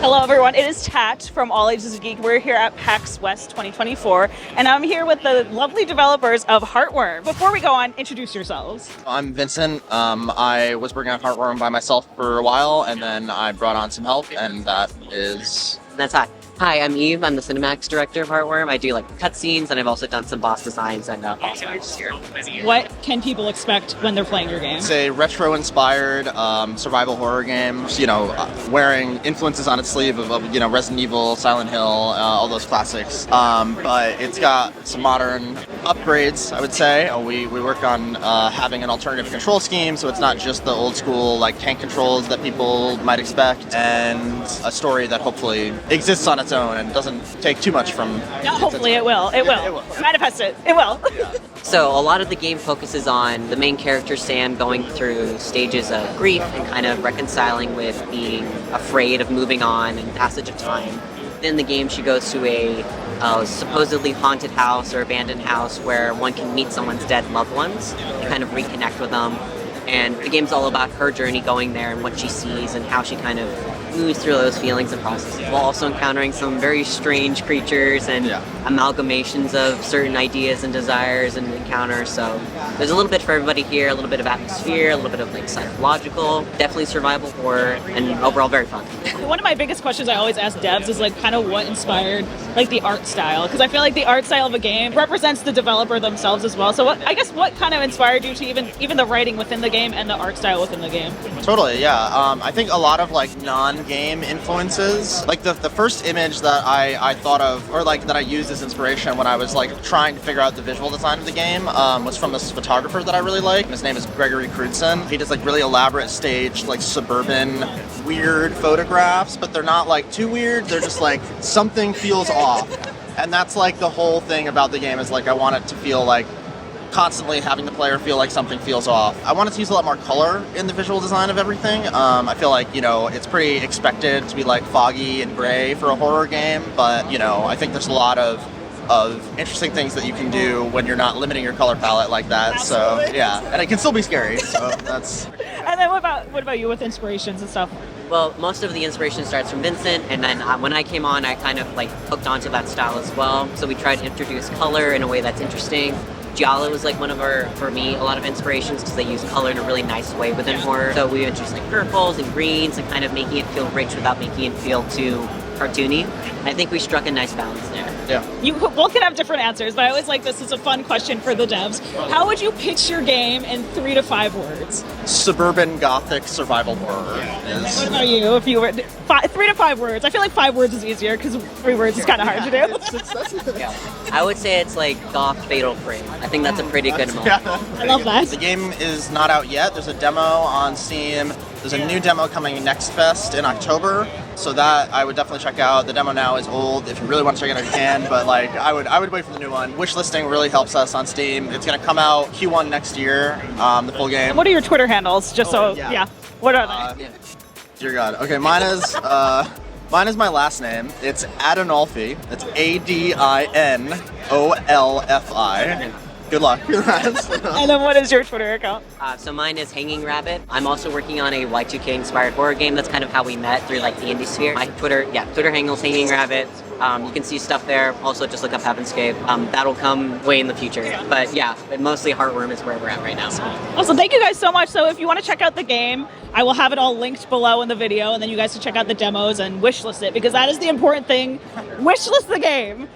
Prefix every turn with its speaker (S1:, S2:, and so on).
S1: Hello everyone, it is Tat from All Ages of Geek. We're here at PAX West 2024, and I'm here with the lovely developers of Heartworm. Before we go on, introduce yourselves.
S2: I'm Vincent. I was working on Heartworm by myself for a while, and then I brought on some help, and
S3: That's hi. Hi, I'm Eve. I'm the cinematics director of Heartworm. I do like cutscenes, and I've also done some boss designs and boss arts here.
S1: What can people expect when they're playing your game?
S2: It's a retro-inspired survival horror game. Wearing influences on its sleeve of Resident Evil, Silent Hill, all those classics. But it's got some modern upgrades, I would say. We work on having an alternative control scheme, so it's not just the old school like tank controls that people might expect, and a story that hopefully exists on its own and doesn't take too much from.
S1: Yeah, hopefully it will. It will. Manifest it. It will.
S2: Yeah.
S3: So a lot of the game focuses on the main character Sam going through stages of grief and kind of reconciling with being afraid of moving on and passage of time. In the game, she goes to a supposedly haunted house or abandoned house where one can meet someone's dead loved ones and kind of reconnect with them. And the game's all about her journey going there and what she sees and how she kind of moves through those feelings and processes, while also encountering some very strange creatures and amalgamations of certain ideas and desires and encounters. So there's a little bit for everybody here, a little bit of atmosphere, a little bit of like psychological, definitely survival horror, and overall very fun.
S1: One of my biggest questions I always ask devs is like kind of what inspired like the art style, because I feel like the art style of a game represents the developer themselves as well. So what kind of inspired you to even the writing within the game and the art style within the game?
S2: Totally, yeah. I think a lot of like non-game influences, like the first image that I thought of, or like that I used as inspiration when I was like trying to figure out the visual design of the game, was from this photographer that I really like. His name is Gregory Crudson. He does like really elaborate staged, like suburban, weird photographs, but they're not like too weird. They're just like something feels off. And that's like the whole thing about the game, is like I want it to feel like constantly having the player feel like something feels off. I wanted to use a lot more color in the visual design of everything. I feel like, it's pretty expected to be like foggy and gray for a horror game, but, I think there's a lot of interesting things that you can do when you're not limiting your color palette like that.
S1: Absolutely.
S2: So, yeah, and it can still be scary, so that's...
S1: And then what about you with inspirations and stuff?
S3: Well, most of the inspiration starts from Vincent, and then when I came on, I kind of like hooked onto that style as well. So we tried to introduce color in a way that's interesting. Giallo was like one of for me, a lot of inspirations, because they use color in a really nice way within horror. So we introduced like purples and greens and kind of making it feel rich without making it feel too cartoony. I think we struck a nice balance there.
S2: Yeah.
S1: You both can have different answers, but I always like this is a fun question for the devs. How would you pitch your game in 3 to 5 words?
S2: Suburban gothic survival horror
S1: What about you? If you were 3 to 5 words, I feel like 5 words is easier because 3 words is kind of hard to do.
S3: Yeah. I would say it's like goth fatal frame. I think that's a pretty good amount.
S1: I love that.
S2: The game is not out yet. There's a demo on Steam. There's a new demo coming next Fest in October, so that I would definitely check out. The demo now is old. If you really want to check it out, you can, but like I would wait for the new one. Wishlisting really helps us on Steam. It's going to come out Q1 next year, the full game.
S1: What are your Twitter handles? Just what are they?
S2: Dear God. Okay, mine is my last name. It's Adinolfi. It's ADINOLFI. Good luck.
S1: And then what is your Twitter account?
S3: So mine is Hanging Rabbit. I'm also working on a Y2K inspired horror game. That's kind of how we met, through like the indie sphere. My Twitter handle's Hanging Rabbit. You can see stuff there. Also, just look up Heavenscape. That'll come way in the future. But yeah, mostly Heartworm is where we're at right now.
S1: Awesome. Thank you guys so much. So if you want to check out the game, I will have it all linked below in the video, and then you guys can check out the demos and wishlist it, because that is the important thing. Wishlist the game.